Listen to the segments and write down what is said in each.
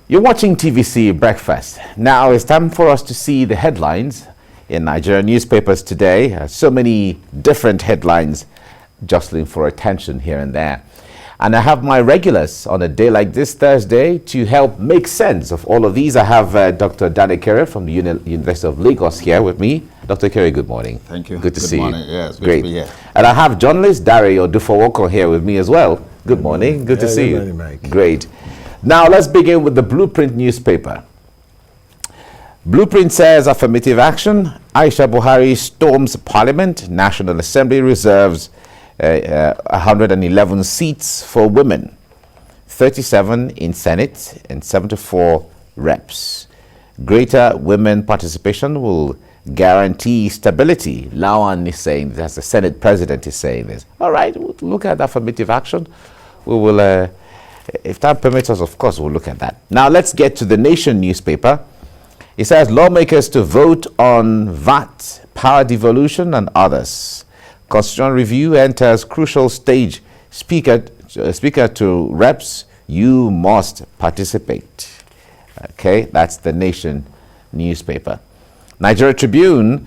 You're watching TVC Breakfast. Now it's time for us to see the headlines in Nigerian newspapers today. So many different headlines jostling for attention here and there. And I have my regulars on a day like this Thursday to help make sense of all of these. I have Dr. Ekere from the University of Lagos here with me. Dr. Ekere, good morning. Thank you. Good to see you. Good morning. Yes, great to be here. And I have journalist Odufowokan here with me as well. Good morning. Good to see you. Morning, Mike. Great. Now let's begin with the Blueprint newspaper. Blueprint says affirmative action. Aisha Buhari storms Parliament. National Assembly reserves 111 seats for women, 37 in Senate and 74 reps. Greater women participation will guarantee stability. Lawan is saying this, the Senate president is saying this. All right, we'll look at affirmative action. We will, if time permits us, of course, we'll look at that. Now let's get to the Nation newspaper. It says lawmakers to vote on VAT, power devolution and others. Constitutional review enters crucial stage. Speaker to reps, you must participate. Okay, that's the Nation newspaper. Nigeria Tribune,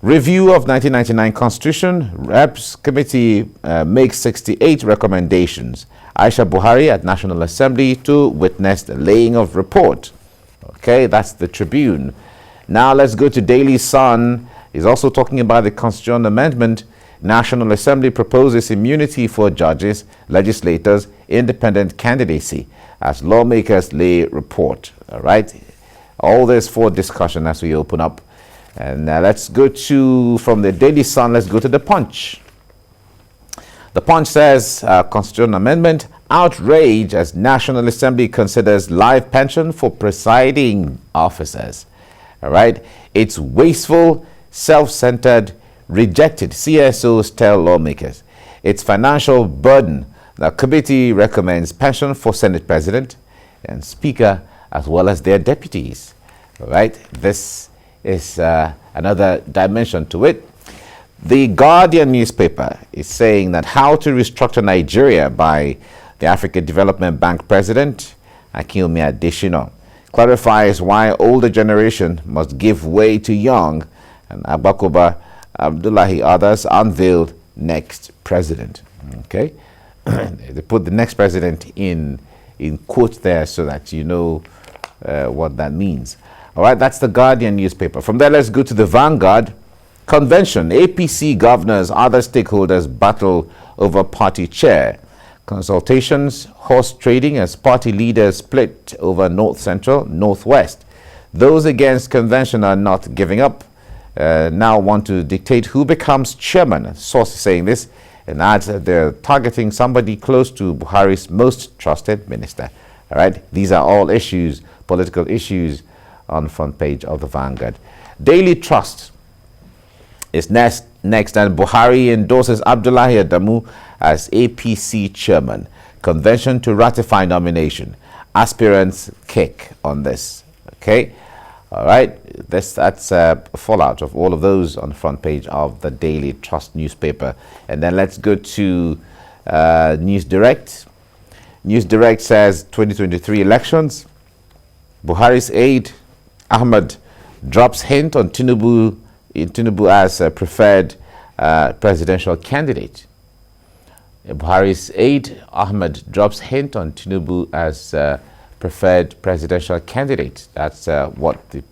review of 1999 Constitution. Reps Committee makes 68 recommendations. Aisha Buhari at National Assembly to witness the laying of report. Okay, that's the Tribune. Now let's go to Daily Sun. He's also talking about the constitutional amendment. National Assembly proposes immunity for judges, legislators, independent candidacy as lawmakers lay report. All right, all this for discussion as we open up. And let's go to, from the Daily Sun, let's go to the Punch. The Punch says constitutional amendment, outrage as National Assembly considers life pension for presiding officers. All right, it's wasteful, self-centered, rejected, CSOs tell lawmakers. It's financial burden. The committee recommends pension for Senate President and Speaker as well as their deputies. All right, this is another dimension to it. The Guardian newspaper is saying that how to restructure Nigeria by the African Development Bank President, Akinwumi Adesina, clarifies why older generation must give way to young, and Abakoba Abdullahi others unveiled next president. Okay, they put the next president in quotes there so that you know what that means. All right, that's the Guardian newspaper. From there, let's go to the Vanguard. Convention, APC governors, other stakeholders battle over party chair. Consultations, horse trading as party leaders split over North Central, Northwest. Those against convention are not giving up. Now want to dictate who becomes chairman. Source is saying this and adds that they're targeting somebody close to Buhari's most trusted minister. All right, these are all issues, political issues on the front page of the Vanguard. Daily Trust is next, and Buhari endorses Abdullahi Adamu as APC chairman. Convention to ratify nomination. Aspirants kick on this. Okay. All right, that's a fallout of all of those on the front page of the Daily Trust newspaper. And then let's go to News Direct. News Direct says 2023 elections. Buhari's aide, Ahmad, drops hint on Tinubu as a preferred presidential candidate. Buhari's aide, Ahmad, drops hint on Tinubu as preferred presidential candidate. That's what the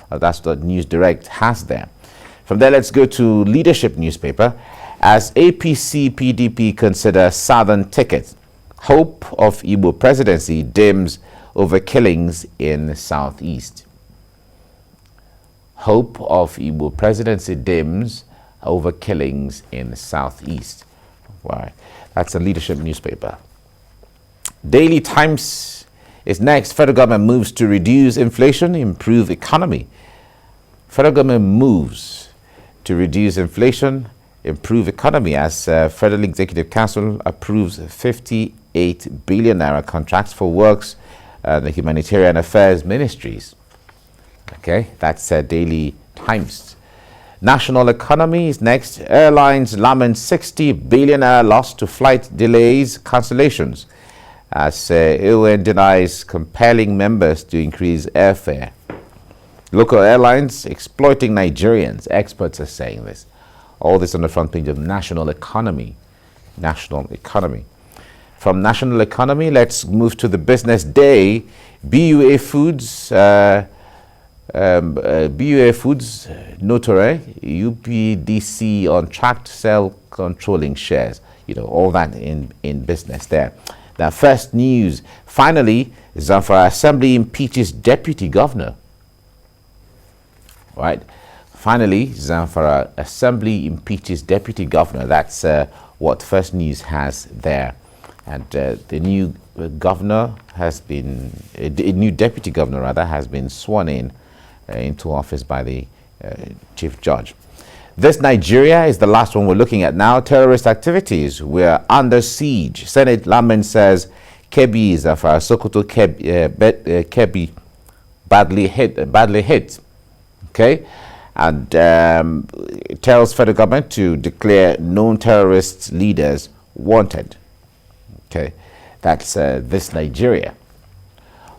that's what News Direct has there. From there, let's go to Leadership newspaper. As APC PDP consider southern ticket, hope of Igbo presidency dims over killings in the southeast. Hope of Igbo presidency dims over killings in the southeast. Right, that's a Leadership newspaper. Daily Times is next. Federal government moves to reduce inflation, improve economy. Federal government moves to reduce inflation, improve economy as Federal Executive Council approves 58 billion naira contracts for works the humanitarian affairs ministries. Okay, that's Daily Times. National economy is next. Airlines lament 60 billion naira loss to flight delays, cancellations. as UN denies compelling members to increase airfare. Local airlines exploiting Nigerians. Experts are saying this. All this on the front page of National Economy. National Economy. From National Economy, let's move to the Business Day. BUA Foods, Notare, UPDC on track to sell controlling shares. You know, all that in business there. Now, first news. Finally, Zamfara Assembly impeaches deputy governor. Right. Finally, Zamfara Assembly impeaches deputy governor. That's what first news has there. And the new governor has been, a new deputy governor rather, has been sworn in into office by the chief judge. This Nigeria is the last one we're looking at now. Terrorist activities were under siege. Senate Lamin says Kebbi, Zamfara, Sokoto, Kebbi badly hit. Okay, and tells federal government to declare known terrorist leaders wanted. Okay, that's this Nigeria.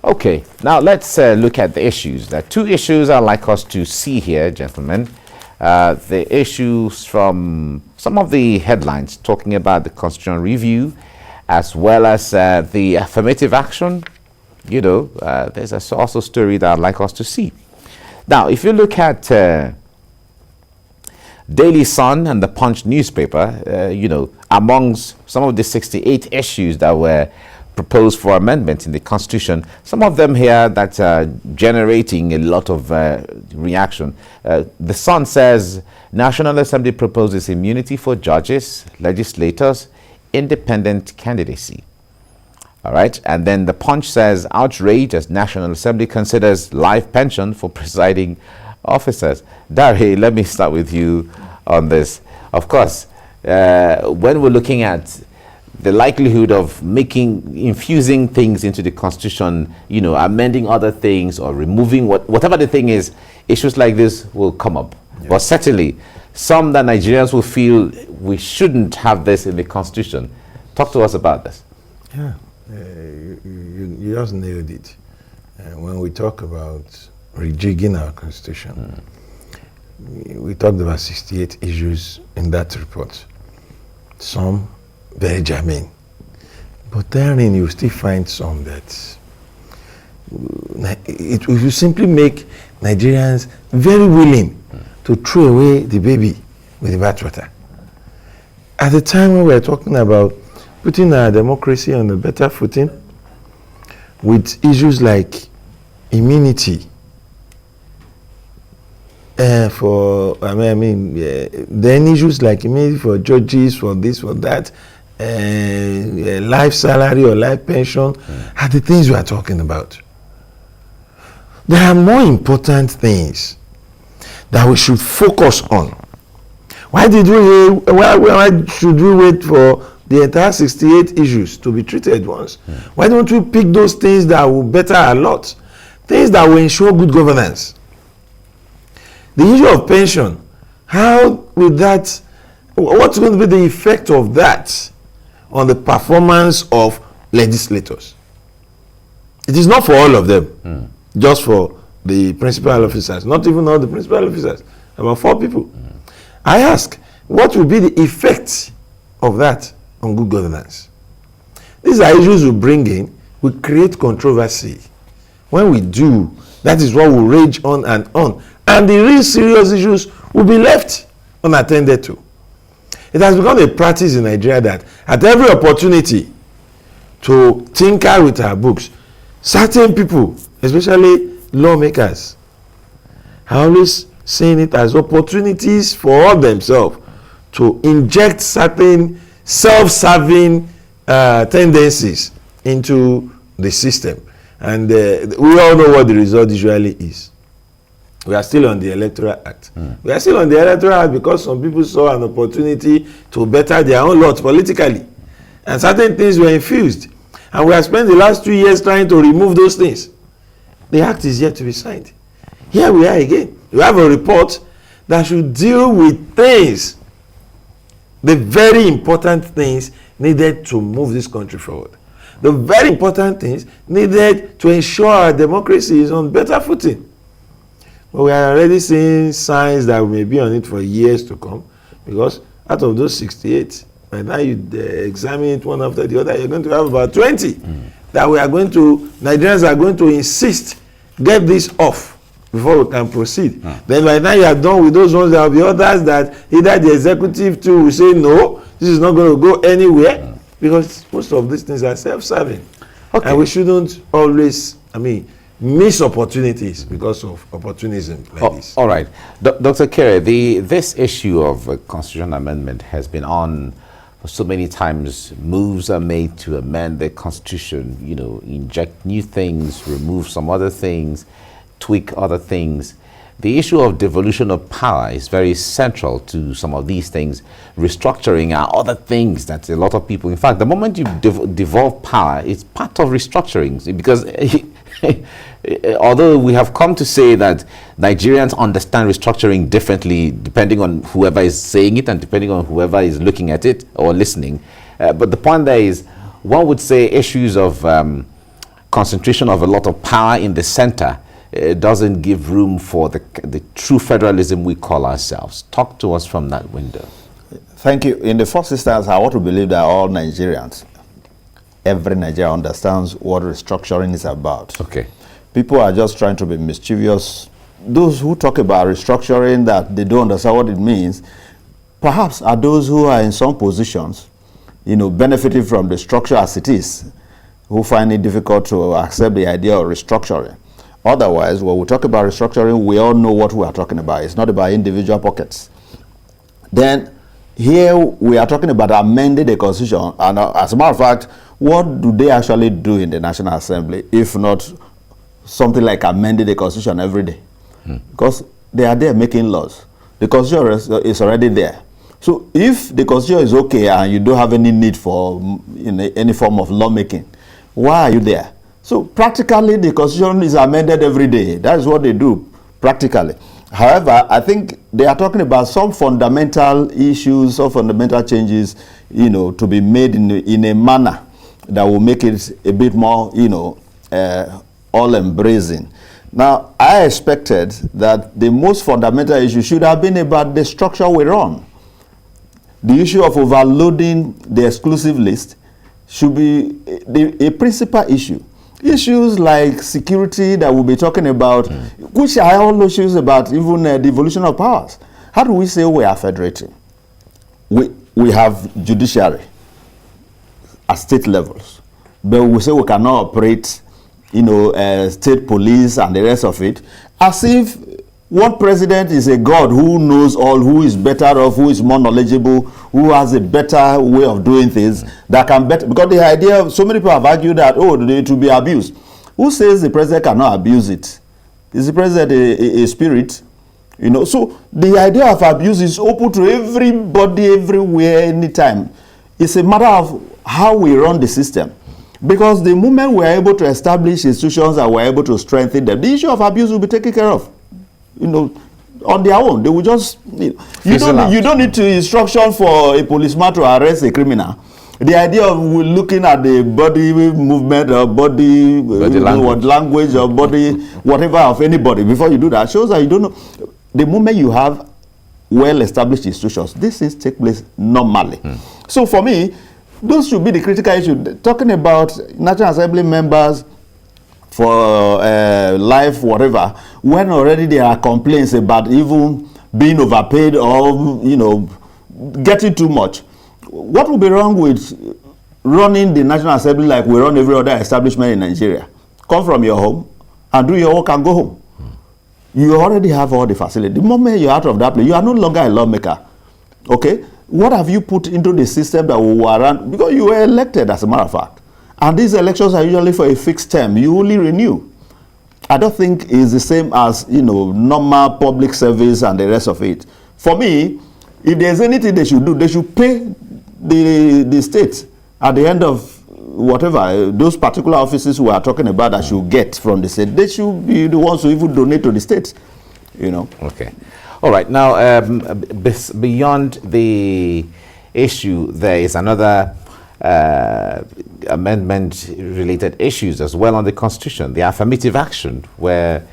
Okay, now let's look at the issues. There are two issues I'd like us to see here, gentlemen. The issues from some of the headlines talking about the constitutional review, as well as the affirmative action. You know, there's also a story that I'd like us to see. Now, if you look at Daily Sun and the Punch newspaper, you know, amongst some of the 68 issues that were proposed for amendment in the Constitution, some of them here that are generating a lot of reaction. The Sun says National Assembly proposes immunity for judges, legislators, independent candidacy. All right, and then the Punch says outrage as National Assembly considers life pension for presiding officers. Dari, let me start with you on this. Of course, when we're looking at the likelihood of infusing things into the Constitution, you know, amending other things or removing whatever the thing is, issues like this will come up. Yeah. But certainly, some that Nigerians will feel we shouldn't have this in the Constitution. Talk to us about this. Yeah. You just nailed it. When we talk about rejigging our constitution, we talked about 68 issues in that report. Some very germane. But therein you still find some that it will simply make Nigerians very willing to throw away the baby with the bathwater. At the time when we were talking about putting our democracy on a better footing with issues like immunity then issues like immunity for judges, for this, for that, life salary or life pension are the things we are talking about. There are more important things that we should focus on. Why should we wait for the entire 68 issues to be treated once? Why don't we pick those things that will better a lot? Things that will ensure good governance. The issue of pension, how will that, what's going to be the effect of that on the performance of legislators? It is not for all of them, just for the principal officers, not even all the principal officers, about 4 people. I ask, what will be the effect of that on good governance? These are issues we bring in, we create controversy. When we do, that is what will rage on. And the real serious issues will be left unattended to. It has become a practice in Nigeria that at every opportunity to tinker with our books, certain people, especially lawmakers, are always seeing it as opportunities for themselves to inject certain self-serving tendencies into the system. And we all know what the result usually is. We are still on the Electoral Act. We are still on the Electoral Act because some people saw an opportunity to better their own lot politically. And certain things were infused. And we have spent the last 2 years trying to remove those things. The act is yet to be signed. Here we are again. We have a report that should deal with things, the very important things needed to move this country forward. the very important things needed to ensure our democracy is on better footing. But we are already seeing signs that we may be on it for years to come, because out of those 68, by now you examine it one after the other, you're going to have about 20 that Nigerians are going to insist, get this off before we can proceed. Then by now you are done with those ones, there will be others that either the executive too will say, no, this is not going to go anywhere, because most of these things are self-serving. Okay. And we shouldn't always, miss opportunities because of opportunism like this. All right. Dr. Ekere, this issue of a constitutional amendment has been on for so many times. Moves are made to amend the constitution, inject new things, remove some other things, tweak other things. The issue of devolution of power is very central to some of these things. Restructuring are other things that a lot of people, in fact, the moment you devolve power, it's part of restructuring, because although we have come to say that Nigerians understand restructuring differently depending on whoever is saying it and depending on whoever is looking at it or listening. But the point there is, one would say issues of concentration of a lot of power in the center doesn't give room for the true federalism we call ourselves. Talk to us from that window. Thank you. In the first instance, I want to believe that all Nigerians, every Nigerian understands what restructuring is about. Okay. People are just trying to be mischievous. Those who talk about restructuring that they don't understand what it means, perhaps are those who are in some positions, benefiting from the structure as it is, who find it difficult to accept the idea of restructuring. Otherwise, when we talk about restructuring, we all know what we are talking about. It's not about individual pockets. Then, here we are talking about amending the constitution, and as a matter of fact, what do they actually do in the National Assembly, if not something like amending the constitution every day? Because they are there making laws. The constitution is already there. So if the constitution is okay and you don't have any need for any form of lawmaking, why are you there? So practically the constitution is amended every day. That is what they do practically. However, I think they are talking about some fundamental issues, some fundamental changes, to be made in a manner that will make it a bit more, all-embracing. Now, I expected that the most fundamental issue should have been about the structure we run. The issue of overloading the exclusive list should be a principal issue. Issues like security that we'll be talking about, which are all issues about even devolution of powers. How do we say we are federating? We have judiciary at state levels, but we say we cannot operate, state police and the rest of it, as if one president is a god who knows all, who is better off, who is more knowledgeable, who has a better way of doing things that can better. Because the idea, so many people have argued that, it will be abused. Who says the president cannot abuse it? Is the president a spirit? So the idea of abuse is open to everybody, everywhere, anytime. It's a matter of how we run the system. Because the moment we are able to establish institutions and we are able to strengthen them, the issue of abuse will be taken care of. On their own. They will just, you don't need to instruction for a policeman to arrest a criminal. The idea of looking at the body movement or body language or body whatever of anybody before you do that shows that you don't know. The moment you have well-established institutions, these things take place normally. So for me, those should be the critical issue. Talking about National Assembly members for life, whatever, when already there are complaints about even being overpaid or, getting too much. What would be wrong with running the National Assembly like we run every other establishment in Nigeria? Come from your home and do your work and go home. You already have all the facility. The moment you're out of that place, you are no longer a lawmaker. Okay? What have you put into the system that will warrant? Because you were elected, as a matter of fact. And these elections are usually for a fixed term. You only renew. I don't think it's the same as, normal public service and the rest of it. For me, if there's anything they should do, they should pay the state at the end of whatever, those particular offices we are talking about that should get from the state. They should be the ones who even donate to the state, Okay. All right. Now, beyond the issue, there is another amendment-related issues as well on the Constitution. The affirmative action, where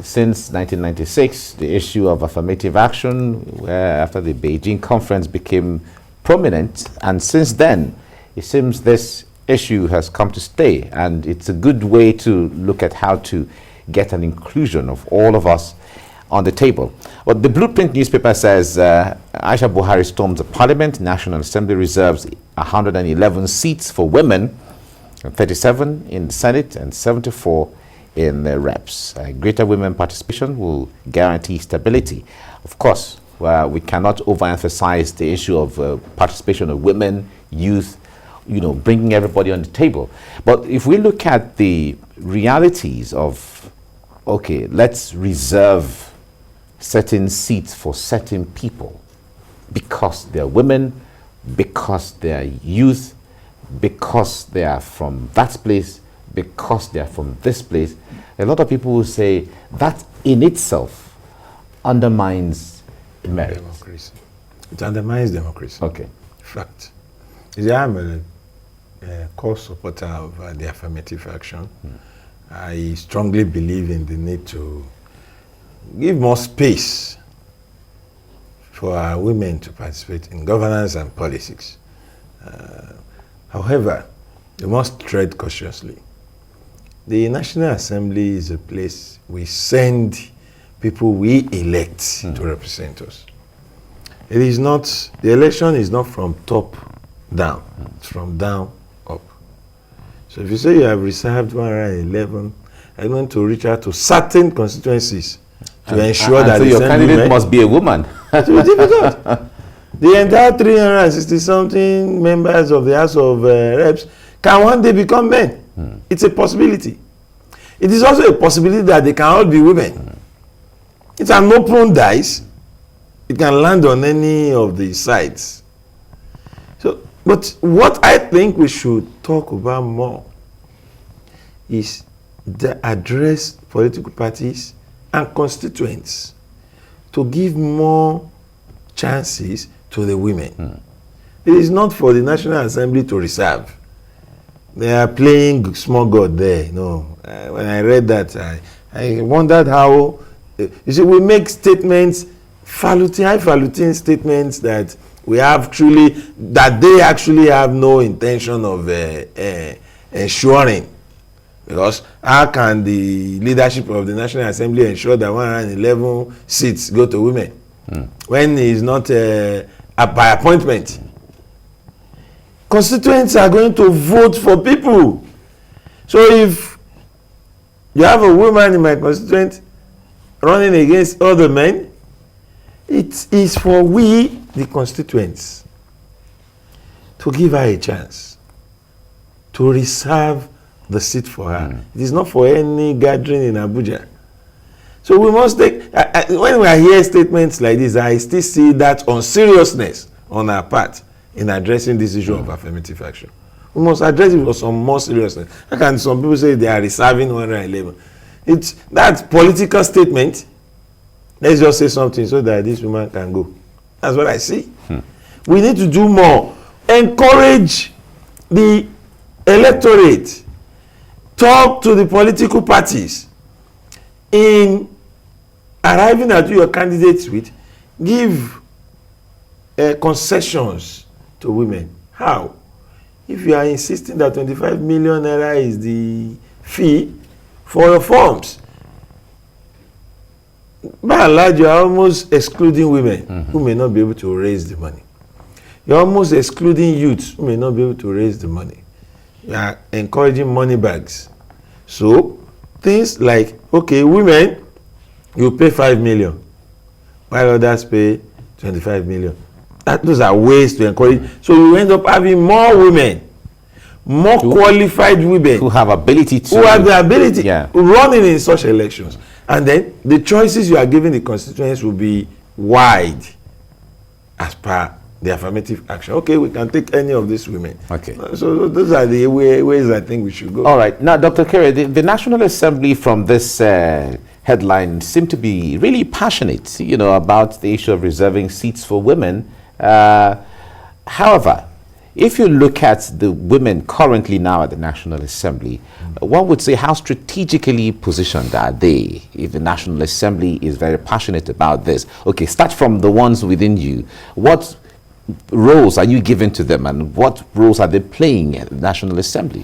since 1996, the issue of affirmative action, where after the Beijing conference became prominent, and since then, it seems this issue has come to stay, and it's a good way to look at how to get an inclusion of all of us on the table. Well, the Blueprint newspaper says Aisha Buhari storms the parliament. National Assembly reserves 111 seats for women, 37 in the Senate and 74 in the reps. Greater women participation will guarantee stability. Of course, we cannot overemphasize the issue of participation of women, youth, bringing everybody on the table. But if we look at the realities of, okay, let's reserve certain seats for certain people because they're women, because they're youth, because they are from that place, because they are from this place. A lot of people will say that in itself undermines merit. Democracy. It undermines democracy. Okay. Fact. I'm a core supporter of the affirmative action. I strongly believe in the need to give more space for our women to participate in governance and politics. However, we must tread cautiously. The National Assembly is a place we send people we elect to represent us. It is not, the election is not from top down, it's from down up. So if you say you have reserved 111, I'm going to reach out to certain constituencies to ensure that so your candidate women must be a woman. It will be difficult. The entire 360-something members of the House of Reps can one day become men. It's a possibility. It is also a possibility that they can all be women. It's an open dice. It can land on any of the sides. So, but what I think we should talk about more is the address political parties and constituents to give more chances to the women. It is not for the National Assembly to reserve. They are playing small god there. No, when I read that, I wondered how. You see, we make statements, highfalutin statements that we have truly, that they actually have no intention of ensuring. Because how can the leadership of the National Assembly ensure that 111 seats go to women when it is not by appointment? Constituents are going to vote for people. So if you have a woman in my constituent running against other men, it is for we, the constituents, to give her a chance, to reserve the seat for her. It is not for any gathering in Abuja. So we must take, when we hear statements like this, I still see that unseriousness on our part in addressing this issue of affirmative action. We must address it with some more seriousness. How can some people say they are reserving 111? It's that political statement. Let's just say something so that this woman can go. That's what I see. We need to do more. Encourage the electorate. Talk to the political parties. In arriving at who your candidates with, give concessions to women. How? If you are insisting that 25 million naira is the fee for your forms, by and large, you are almost excluding women who may not be able to raise the money. You are almost excluding youths who may not be able to raise the money. You are encouraging money bags. So, things like, okay, women, you pay 5 million, while others pay 25 million. Those are ways to encourage. So you end up having more women, more qualified women who have ability to, who have the ability running in such elections. And then the choices you are giving the constituents will be wide as per the affirmative action. Okay, we can take any of these women. Okay. So those are the ways I think we should go. All right. Now, Dr. Ekere, the National Assembly from this headline seemed to be really passionate, about the issue of reserving seats for women. However, if you look at the women currently now at the National Assembly, one would say, how strategically positioned are they? If the National Assembly is very passionate about this, okay, start from the ones within you. What roles are you giving to them, and what roles are they playing at the National Assembly?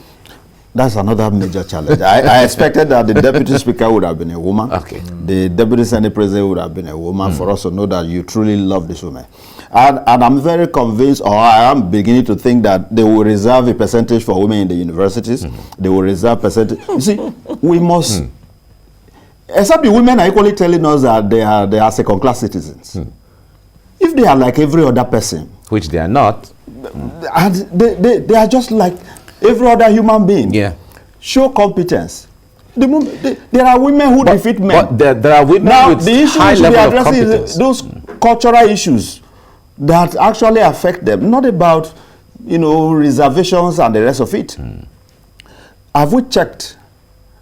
That's another major challenge. I expected that the Deputy Speaker would have been a woman. Okay. The Deputy Senate President would have been a woman, for us to know that you truly love this woman. And I'm very convinced, or I am beginning to think, that they will reserve a percentage for women in the universities. They will reserve percentage. You see, we must, except the women are equally telling us that they are second-class citizens. If they are like every other person, which they are not, and they are just like every other human being. Yeah. Show competence. There are women who defeat men. But there are women now, with the issue high we should be level of addressing competence. is those cultural issues that actually affect them, not about, reservations and the rest of it. Have we checked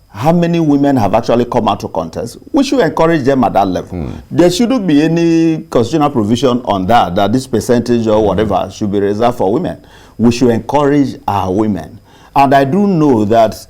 how many women have actually come out to contest? We should encourage them at that level. There shouldn't be any constitutional provision on that this percentage or whatever should be reserved for women. We should encourage our women. And I do know that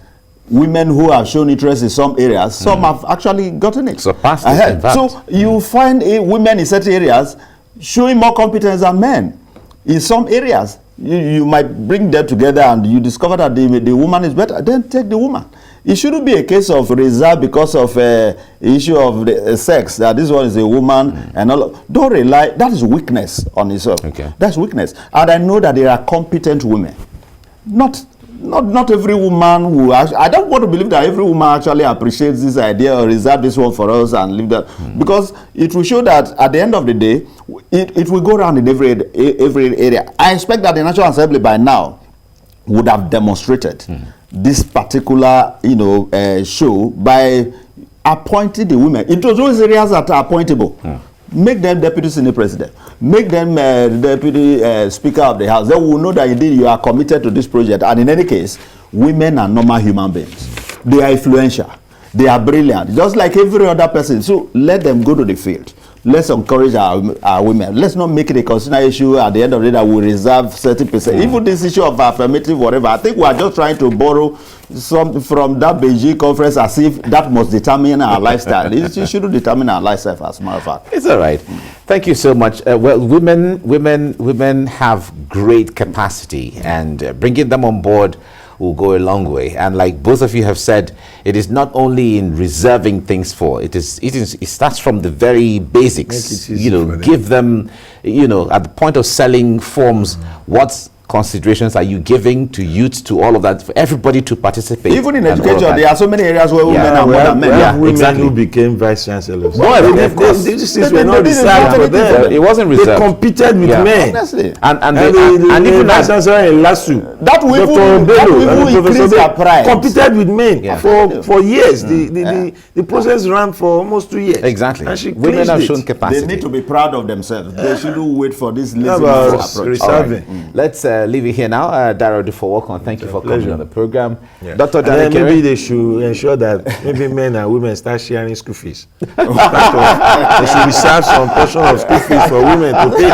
women who have shown interest in some areas, some have actually gotten it. Surpassed it, in fact. So you find women in certain areas showing more competence than men. In some areas, you might bring them together and you discover that the woman is better. Then take the woman. It shouldn't be a case of reserve because of the issue of the sex, that this one is a woman and all. Don't rely. That is weakness on itself. Okay. That's weakness. And I know that there are competent women. Not every woman who I don't want to believe that every woman actually appreciates this idea or reserve this one for us and leave that, because it will show that at the end of the day it will go around in every area. I expect that the National Assembly by now would have demonstrated this particular show by appointing the women into those areas that are appointable. Make them Deputy Senate President. Make them Deputy Speaker of the House. Then we will know that indeed you are committed to this project. And in any case, women are normal human beings. They are influential. They are brilliant, just like every other person. So let them go to the field. Let's encourage our women. Let's not make it a constitutional issue at the end of the day that we reserve 30%. Even this issue of affirmative, whatever, I think we are just trying to borrow some from that Beijing conference as if that must determine our lifestyle. It shouldn't determine our lifestyle, as a matter of fact. It's all right. Thank you so much. Well, women have great capacity, and bringing them on board will go a long way. And like both of you have said, it is not only in reserving things for, it starts from the very basics. Give them, at the point of selling forms, what considerations are you giving to youth, to all of that, for everybody to participate? Even in education, there are so many areas where women are more than men. Women who became vice chancellors. These things were not reserved for them. It wasn't reserved. They competed with men. Honestly. And even vice chancellor in LASU, that will increase their pride. Competed with men for years. The process ran for almost 2 years. Exactly. And she women have shown capacity. They need to be proud of themselves. They shouldn't wait for this lazy approach. Right. Let's leave it here now. Odufowokan, thank you for coming on the program. Yeah. Dr. Ekere, maybe they should ensure that maybe men and women start sharing school fees. They should reserve some portion of school fees for women to pay.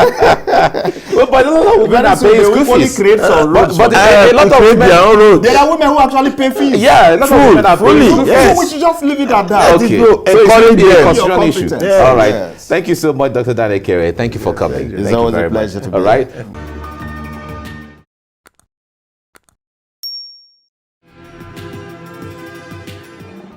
Well, but a lot of women are paying school fees. But a lot of women, there are women who actually pay fees. Yeah, a lot of women are paying school fees. So we should just leave it at that. Okay, so it be a constitutional issue. Yes. All right. Thank you so much, Dr. Ekere. Thank you for coming. It's always a pleasure to be here. All right.